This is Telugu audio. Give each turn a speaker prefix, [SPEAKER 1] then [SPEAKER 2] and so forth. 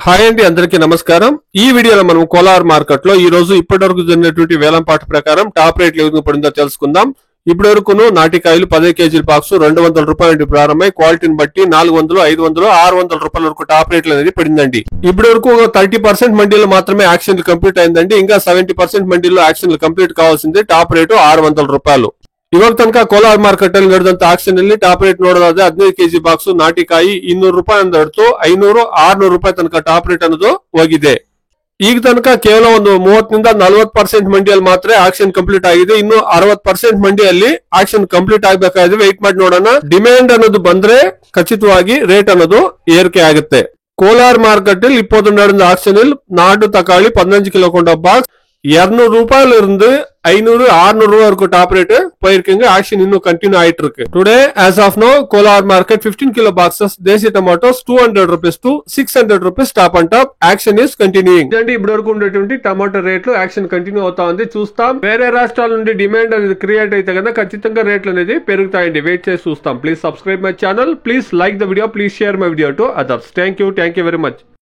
[SPEAKER 1] హాయ్ అండి, అందరికీ నమస్కారం. ఈ వీడియోలో మనం కోలార్ మార్కెట్ లో ఈ రోజు ఇప్పటివరకు జరిగినటువంటి వేలంపాట ప్రకారం టాప్ రేట్లు ఏ విధంగా పడిందో తెలుసుకుందాం. ఇప్పటి వరకును నాటికాయలు 10 కేజీల బాక్స్ 200 రూపాయల నుండి ప్రారంభమై క్వాలిటీని బట్టి 400, 500, 600 రూపాయల వరకు టాప్ రేట్లు అనేది పడిందండి. ఇప్పటి వరకు 30% మండీలో మాత్రమే యాక్షన్ కంప్లీట్ అయిందండి. ఇంకా 70% మండీలో యాక్షన్ కంప్లీట్ కావాల్సింది. టాప్ రేటు 600 ರೂಪಾಯಿ. ಇವಾಗ ತನಕ ಕೋಲಾರ ಮಾರ್ಕೆಟ್ ಅಲ್ಲಿ ನಡೆದಂತ ಆಕ್ಷನ್ ಅಲ್ಲಿ ಟಾಪ್ ರೇಟ್ ನೋಡೋದಾದ್ರೆ 15 ಕೆಜಿ ಬಾಕ್ಸ್ ನಾಟಿಕಾಯಿ 200 ರೂಪಾಯಿ ಹಿಡಿದು 500, 600 ರೂಪಾಯಿ ತನಕ ಟಾಪ್ ರೇಟ್ ಅನ್ನೋದು ಹೋಗಿದೆ. ಈಗ ತನಕ ಕೇವಲ ಒಂದು 30 ನಿಂದ 40% ಮಂಡಿಯಲ್ಲಿ ಮಾತ್ರ ಆಕ್ಷನ್ ಕಂಪ್ಲೀಟ್ ಆಗಿದೆ. ಇನ್ನು 60% ಮಂಡಿಯಲ್ಲಿ ಆಕ್ಷನ್ ಕಂಪ್ಲೀಟ್ ಆಗಬೇಕಾದ್ರೆ ವೆಯ್ಟ್ ಮಾಡಿ ನೋಡೋಣ. ಡಿಮ್ಯಾಂಡ್ ಅನ್ನೋದು ಬಂದ್ರೆ ಖಚಿತವಾಗಿ ರೇಟ್ ಅನ್ನೋದು ಏರಿಕೆ ಆಗುತ್ತೆ. ಕೋಲಾರ ಮಾರ್ಕೆಟ್ ಅಲ್ಲಿ இப்போது நடந்த ஆக்ஷனில் நாட்டு தக்காளி 15 கிலோ கொண்ட பாக்ஸ் 200 ரூபாயில இருந்து 500, 600 ரூபாய் வரைக்கும் டாப் ரேட் போயிருக்குங்க. ஆக்ஷன் இன்னும் கண்டினியூ ஆயிட்டு இருக்கு. Today as of now Kolar market 15 kilo boxes desi tomatoes 200 rupees to 600 rupees top and top. Action is continuing. ఇదండి ఇప్పుడు వరకు ఉండేటువంటి టమాటో రేట్లు. యాక్షన్ కంటిన్యూ అవుతా ఉంది, చూస్తాం. వేరే రాష్ట్రాల నుండి డిమాండ్ అనేది క్రియేట్ అయితే కనుక ఖచ్చితంగా రేట్లు అనేది పెరుగుతాయండి. వెయిట్ చేసి చూస్తాం. Please subscribe my channel, please like the video, please share my video to others. Thank you very much.